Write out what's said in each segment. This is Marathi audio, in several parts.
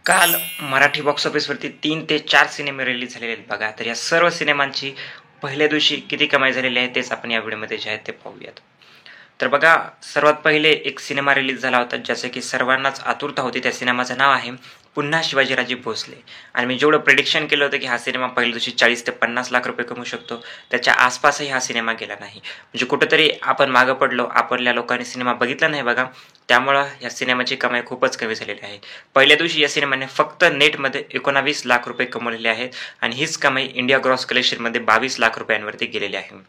काल मराठी बॉक्स ऑफिसवरती 3 ते 4 सिनेमे रिलीज झालेले आहेत बघा. तर या सर्व सिनेमांची पहिल्या दिवशी किती कमाई झालेली आहे तेच आपण या व्हिडिओमध्ये जे आहे ते पाहूयात. तर बघा, सर्वात पहिले एक सिनेमा रिलीज झाला होता ज्याचं की सर्वांनाच आतुरता होती. त्या सिनेमाचं नाव आहे पुन्हा शिवाजीराजे भोसले. आणि मी जेवढं प्रेडिक्शन केलं होतं की हा सिनेमा पहिल्या दिवशी 40 ते 50 लाख रुपये कमवू शकतो, त्याच्या आसपासही हा सिनेमा गेला नाही. म्हणजे कुठंतरी आपण मागं पडलो, आपल्या लोकांनी सिनेमा बघितला नाही बघा. त्यामुळं या सिनेमाची कमाई खूपच कमी झालेली आहे. पहिल्या दिवशी या सिनेमाने फक्त नेटमध्ये 19 लाख रुपये कमवलेले आहेत आणि हीच कमाई इंडिया ग्रॉस कलेक्शनमध्ये 22 लाख रुपयांवरती गेलेली आहे.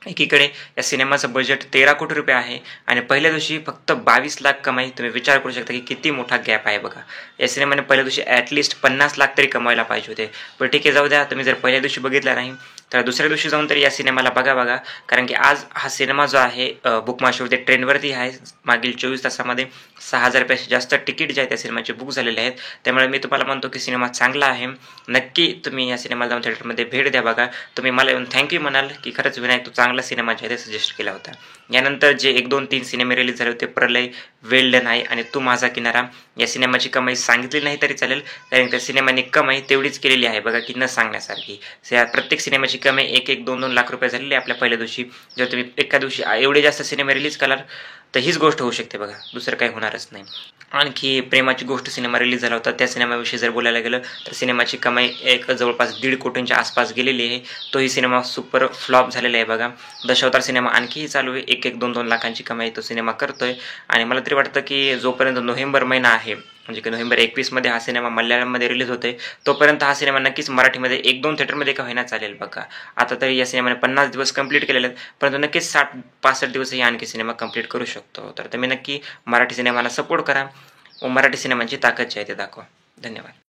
एकीकडे या सिनेमाचं बजेट 13 कोटी रुपये आहे आणि पहिल्या दिवशी फक्त 22 लाख कमाई. तुम्ही विचार करू शकता की किती मोठा गॅप आहे बघा. या सिनेमाने पहिल्या दिवशी ॲटलिस्ट 50 लाख तरी कमवायला पाहिजे होते. पण ठीक आहे, जाऊ द्या. तुम्ही जर पहिल्या दिवशी बघितला नाही तर दुसऱ्या दिवशी जाऊन तरी या सिनेमाला बघा. कारण की आज हा सिनेमा जो आहे बुक माय शोवरती ट्रेंडवरती आहे. मागील 24 तासामध्ये 6,000 पेक्षा जास्त तिकीट जे आहे त्या सिनेमाचे बुक झालेले आहेत. त्यामुळे मी तुम्हाला म्हणतो की सिनेमा चांगला आहे. नक्की तुम्ही या सिनेमाला जाऊन थिएटरमध्ये भेट द्या बघा. तुम्ही मला येऊन थँक्यू म्हणाल की खरंच विनायक तू चांगला सिनेमा जे आहे ते सजेस्ट केला होता. यानंतर जे 1, 2, 3 सिनेमे रिलीज झाले होते, प्रलय, वेल डन आहे आणि तू माझा किनारा, या सिनेमाची कमाई सांगितली नाही तरी चालेल, कारण त्या सिनेमाने कमाई तेवढीच केलेली आहे बघा की न सांगण्यासारखी. प्रत्येक सिनेमाची कमाई 1-1, 2-2 लाख रुपये झालेली आहे आपल्या पहिल्या दिवशी. जर तुम्ही एका दिवशी एवढे जास्त सिनेमे रिलीज कराल तर हीच गोष्ट होऊ शकते बघा, दुसरं काही होणारच नाही. आणखी प्रेमाची गोष्ट सिनेमा रिलीज झाला होता. त्या सिनेमाविषयी जर बोलायला गेलं तर सिनेमाची कमाई जवळपास 1.5 कोटींच्या आसपास गेलेली आहे. तोही सिनेमा सुपर फ्लॉप झालेला आहे बघा. दशावतार सिनेमा आणखीही चालू आहे. 1-1, 2-2 लाखांची कमाई तो सिनेमा करतोय आणि मला तरी वाटतं की जोपर्यंत नोव्हेंबर महिना आहे, म्हणजे की नोव्हेंबर 21 मध्ये हा सिनेमा मल्याळममध्ये रिलीज होतोय, तोपर्यंत हा सिनेमा नक्कीच मराठीमध्ये 1-2 थिएटरमध्ये का होईना चालेल बघा. आता तरी या सिनेमाने 50 दिवस कंप्लीट केलेले आहेत, परंतु नक्कीच 60-65 दिवसही आणखी सिनेमा कंप्लीट करू शकतो. तर तुम्ही नक्की मराठी सिनेमाला सपोर्ट करा व मराठी सिनेमाची ताकद जी आहे ते दाखवा. धन्यवाद.